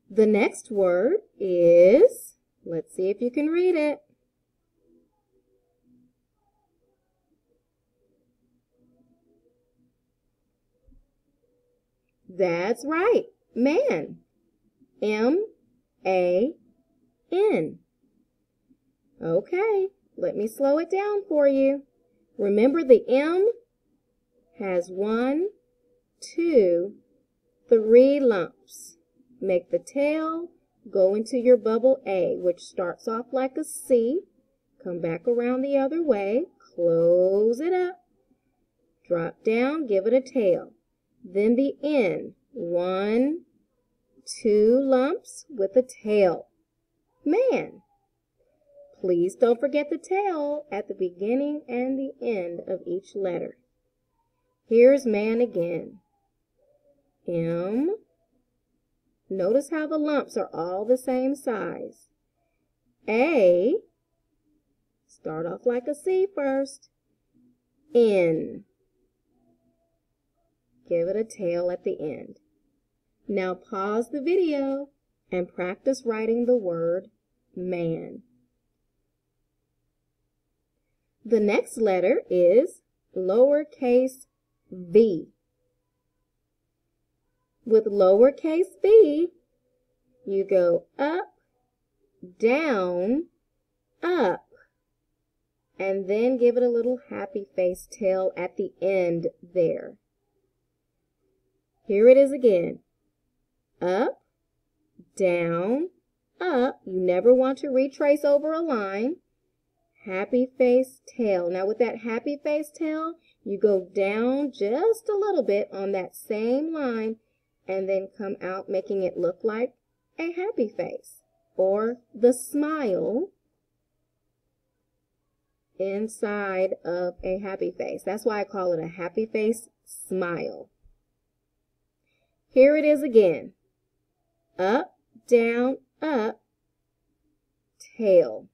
The next word is, let's see if you can read it. That's right, man. M-A-N. Okay, let me slow it down for you. Remember, the M has 1, 2, 3 lumps. Make the tail go into your bubble A, which starts off like a C. Come back around the other way, close it up, drop down, give it a tail. Then the N, 1, 2 lumps with a tail. Man. Please don't forget the tail at the beginning and the end of each letter. Here's man again. M. Notice how the lumps are all the same size. A. Start off like a C first. N. Give it a tail at the end. Now pause the video and practice writing the word man. The next letter is lowercase v. With lowercase b, you go up, down, up, and then give it a little happy face tail at the end there. Here it is again. Up, down, up. You never want to retrace over a line. Happy face tail. Now with that happy face tail, you go down just a little bit on that same line and then come out making it look like a happy face or the smile inside of a happy face. That's why I call it a happy face smile. Here it is again. Up, down, up, tail.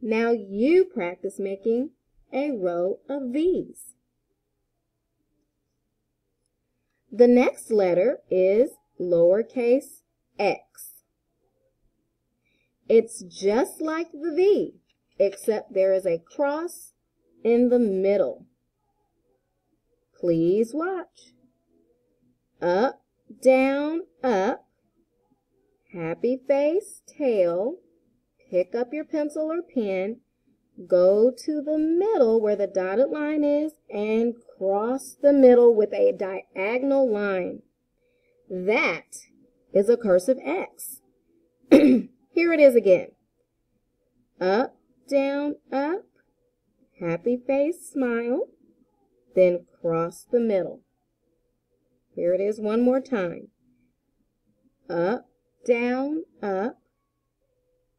Now you practice making a row of V's. The next letter is lowercase x. It's just like the V, except there is a cross in the middle. Please watch. Up, down, up, happy face, tail. Pick up your pencil or pen, go to the middle where the dotted line is, and cross the middle with a diagonal line. That is a cursive X. Here it is again. Up, down, up, happy face, smile, then cross the middle. Here it is one more time. Up, down, up.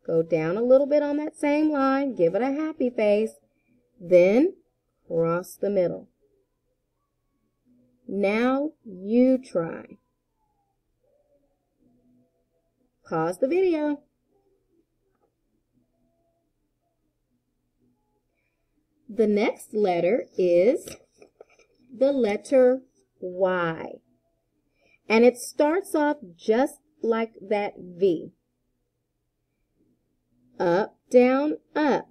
Go down a little bit on that same line, give it a happy face, then cross the middle. Now you try. Pause the video. The next letter is the letter Y. And it starts off just like that V. Up, down, up.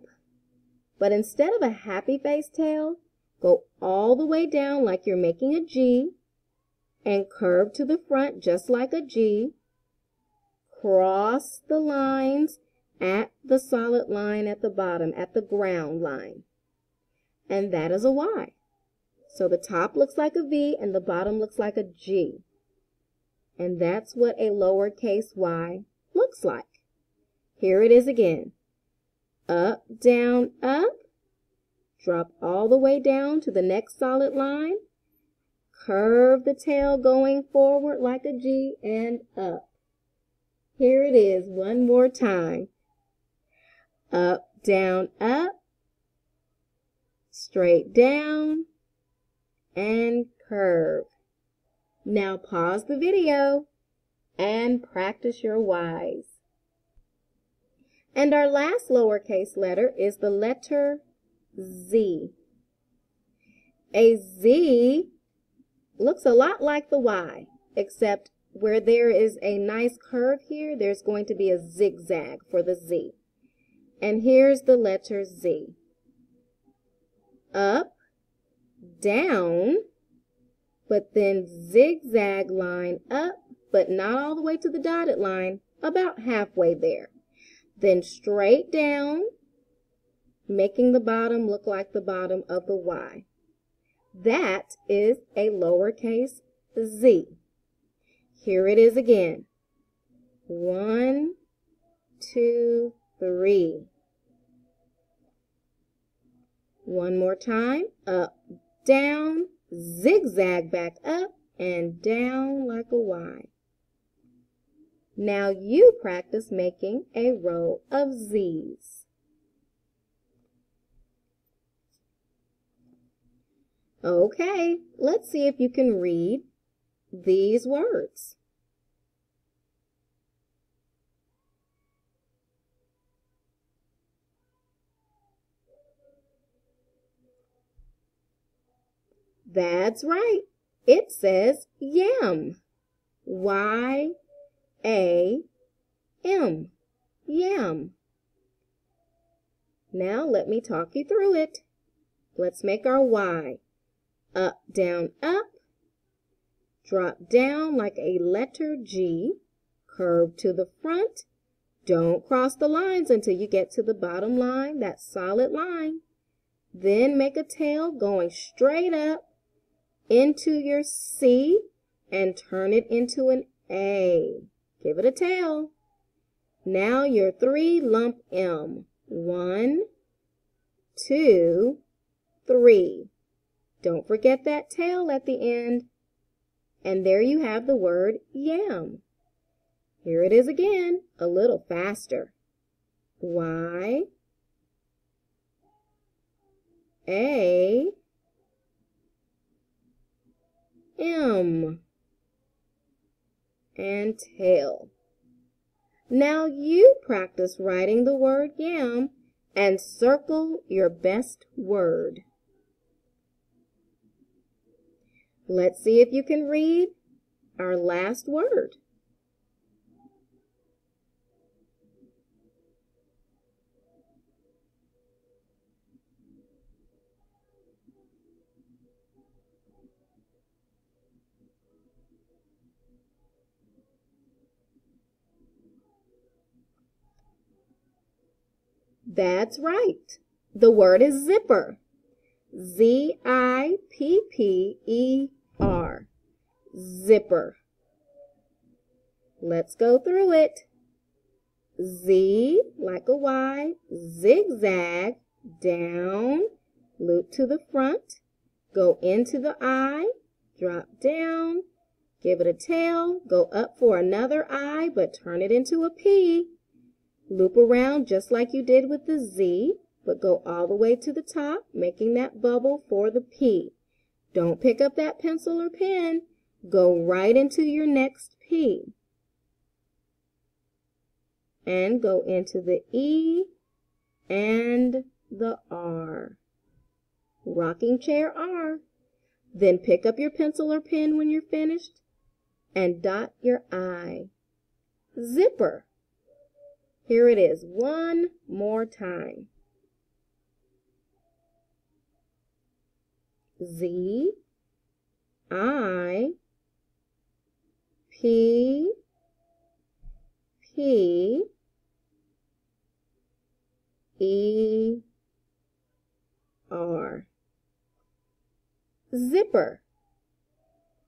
But instead of a happy face tail, go all the way down like you're making a G and curve to the front just like a G. Cross the lines at the solid line at the bottom, at the ground line. And that is a Y. So the top looks like a V and the bottom looks like a G. And that's what a lowercase y looks like. Here it is again. Up, down, up. Drop all the way down to the next solid line. Curve the tail going forward like a G and up. Here it is one more time. Up, down, up. Straight down and curve. Now pause the video and practice your Y's. And our last lowercase letter is the letter Z. A Z looks a lot like the Y, except where there is a nice curve here, there's going to be a zigzag for the Z. And here's the letter Z. Up, down, but then zigzag line up, but not all the way to the dotted line, about halfway there. Then straight down, making the bottom look like the bottom of the Y. That is a lowercase z. Here it is again. 1, 2, 3. One more time. Up, down, zigzag back up, and down like a Y. Now you practice making a row of Z's. Okay, let's see if you can read these words. That's right. It says yam. Y-A-M. Yam. Now let me talk you through it. Let's make our Y. Up, down, up. Drop down like a letter G. Curve to the front. Don't cross the lines until you get to the bottom line, that solid line. Then make a tail going straight up into your C and turn it into an A. Give it a tail. Now your 3-lump M. 1, 2, 3. Don't forget that tail at the end. And there you have the word yam. Here it is again, a little faster. Y, A, M, and tail. Now you practice writing the word yam and circle your best word. Let's see if you can read our last word. That's right. The word is zipper. Z-I-P-P-E-R. Zipper. Let's go through it. Z like a Y, zigzag, down, loop to the front, go into the I, drop down, give it a tail, go up for another I, but turn it into a P. Loop around just like you did with the Z, but go all the way to the top, making that bubble for the P. Don't pick up that pencil or pen. Go right into your next P. And go into the E and the R. Rocking chair R. Then pick up your pencil or pen when you're finished and dot your I. Zipper. Here it is one more time. Z, I, P, P, E, R. Zipper.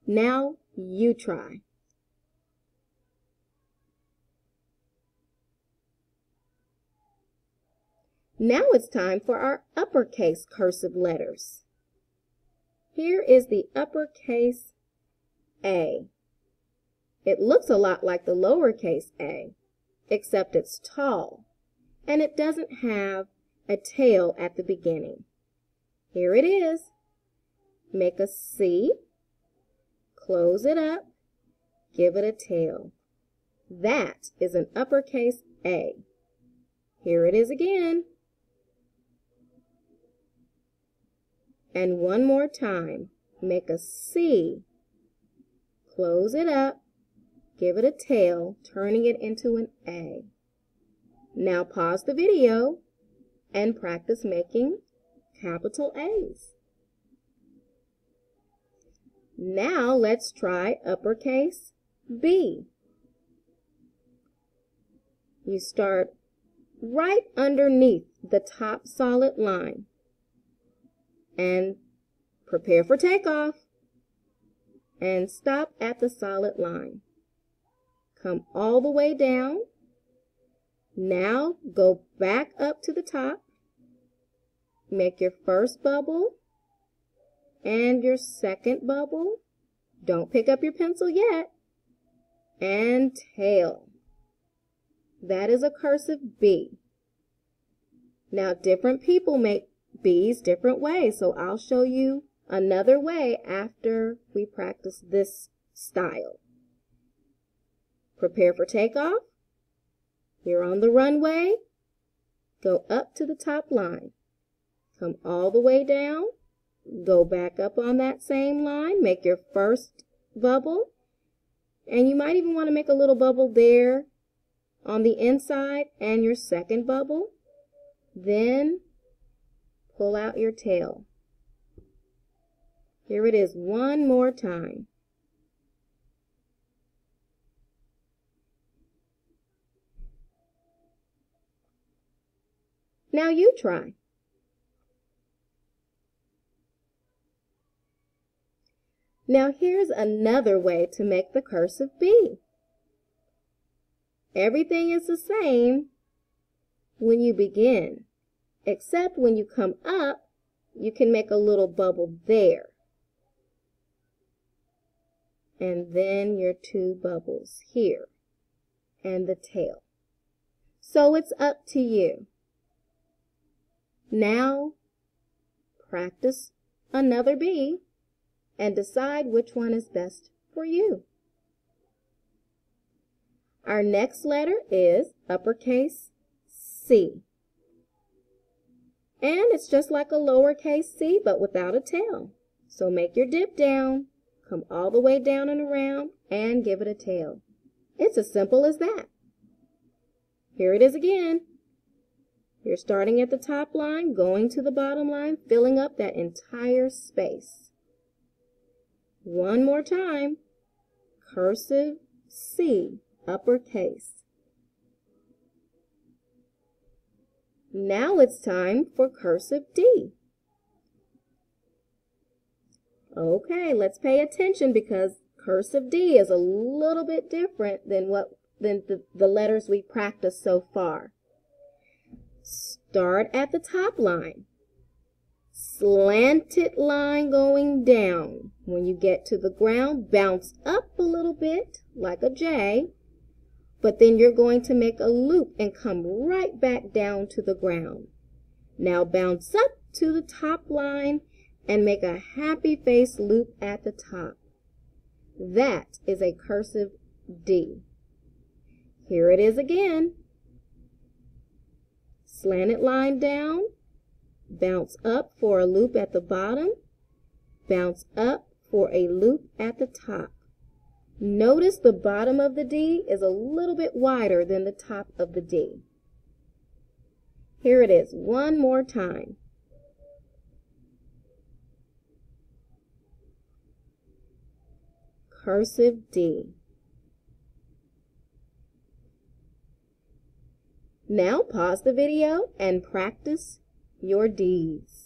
Now you try. Now it's time for our uppercase cursive letters. Here is the uppercase A. It looks a lot like the lowercase a, except it's tall, and it doesn't have a tail at the beginning. Here it is. Make a C, close it up, give it a tail. That is an uppercase A. Here it is again. And one more time, make a C, close it up, give it a tail, turning it into an A. Now pause the video and practice making capital A's. Now let's try uppercase B. You start right underneath the top solid line and prepare for takeoff and stop at the solid line. Come all the way down. Now go back up to the top. Make your first bubble and your second bubble. Don't pick up your pencil yet. And tail. That is a cursive B. Now different people make B's different ways, so I'll show you another way after we practice this style. Prepare for takeoff. You're on the runway. Go up to the top line. Come all the way down. Go back up on that same line. Make your first bubble. And you might even want to make a little bubble there on the inside and your second bubble. Then pull out your tail. Here it is one more time. Now you try. Now here's another way to make the cursive B. Everything is the same when you begin, except when you come up, you can make a little bubble there. And then your two bubbles here and the tail. So it's up to you. Now practice another B and decide which one is best for you. Our next letter is uppercase C. And it's just like a lowercase c, but without a tail. So make your dip down, come all the way down and around, and give it a tail. It's as simple as that. Here it is again. You're starting at the top line, going to the bottom line, filling up that entire space. One more time. Cursive C, uppercase. Now it's time for cursive D. Okay, let's pay attention because cursive D is a little bit different than the letters we practiced so far. Start at the top line. Slanted line going down. When you get to the ground, bounce up a little bit like a J, but then you're going to make a loop and come right back down to the ground. Now bounce up to the top line and make a happy face loop at the top. That is a cursive D. Here it is again. Slanted line down, bounce up for a loop at the bottom, bounce up for a loop at the top. Notice the bottom of the D is a little bit wider than the top of the D. Here it is one more time. Cursive D. Now pause the video and practice your D's.